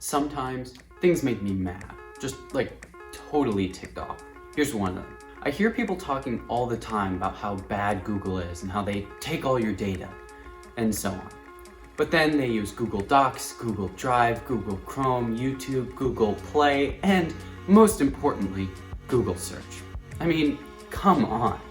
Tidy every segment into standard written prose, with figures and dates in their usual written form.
sometimes things make me mad, just like totally ticked off. Here's one of them. I hear people talking all the time about how bad Google is and how they take all your data and so on. But then they use Google Docs, Google Drive, Google Chrome, YouTube, Google Play, and most importantly, Google Search. I mean, come on.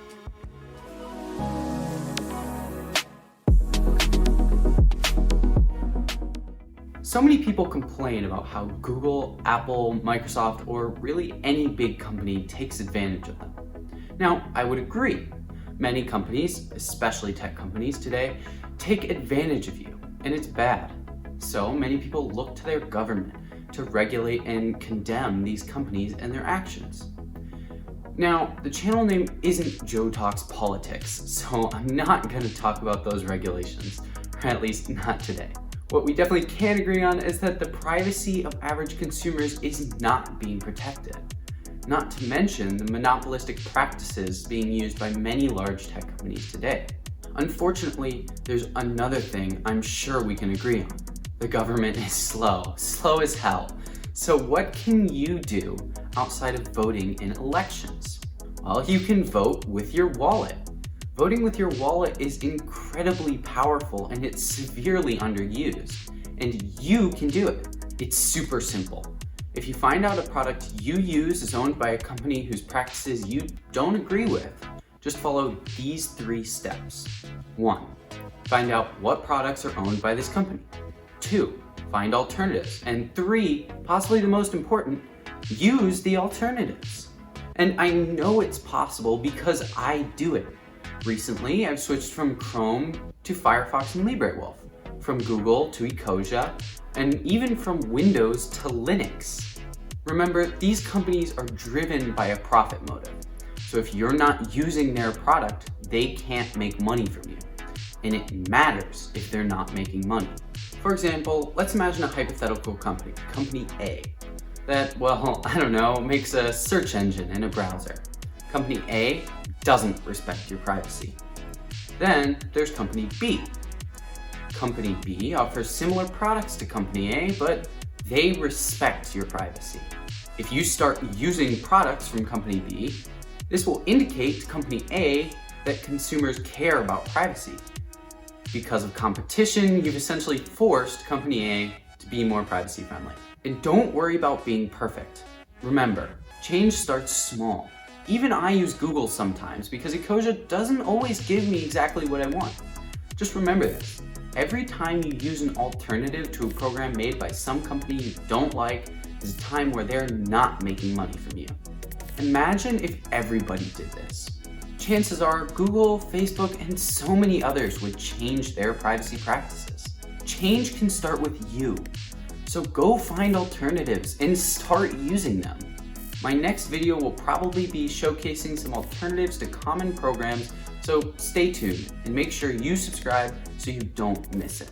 So many people complain about how Google, Apple, Microsoft, or really any big company takes advantage of them. Now, I would agree. Many companies, especially tech companies today, take advantage of you, and it's bad. So many people look to their government to regulate and condemn these companies and their actions. Now, the channel name isn't Joe Talks Politics, so I'm not going to talk about those regulations, or at least not today. What we definitely can agree on is that the privacy of average consumers is not being protected. Not to mention the monopolistic practices being used by many large tech companies today. Unfortunately, there's another thing I'm sure we can agree on. The government is slow as hell. So what can you do outside of voting in elections? Well, you can vote with your wallet. Voting with your wallet is incredibly powerful and it's severely underused. And you can do it. It's super simple. If you find out a product you use is owned by a company whose practices you don't agree with, just follow these 3 steps. 1. Find out what products are owned by this company. 2. Find alternatives. And 3, possibly the most important, use the alternatives. And I know it's possible because I do it. Recently, I've switched from Chrome to Firefox and LibreWolf, from Google to Ecosia, and even from Windows to Linux. Remember, these companies are driven by a profit motive. So if you're not using their product, they can't make money from you. And it matters if they're not making money. For example, let's imagine a hypothetical company, Company A, that, well, I don't know, makes a search engine and a browser. Company A doesn't respect your privacy. Then there's Company B. Company B offers similar products to Company A, but they respect your privacy. If you start using products from Company B, this will indicate to Company A that consumers care about privacy. Because of competition, you've essentially forced Company A to be more privacy friendly. And don't worry about being perfect. Remember, change starts small. Even I use Google sometimes because Ecosia doesn't always give me exactly what I want. Just remember this. Every time you use an alternative to a program made by some company you don't like is a time where they're not making money from you. Imagine if everybody did this. Chances are Google, Facebook, and so many others would change their privacy practices. Change can start with you. So go find alternatives and start using them. My next video will probably be showcasing some alternatives to common programs, so stay tuned and make sure you subscribe so you don't miss it.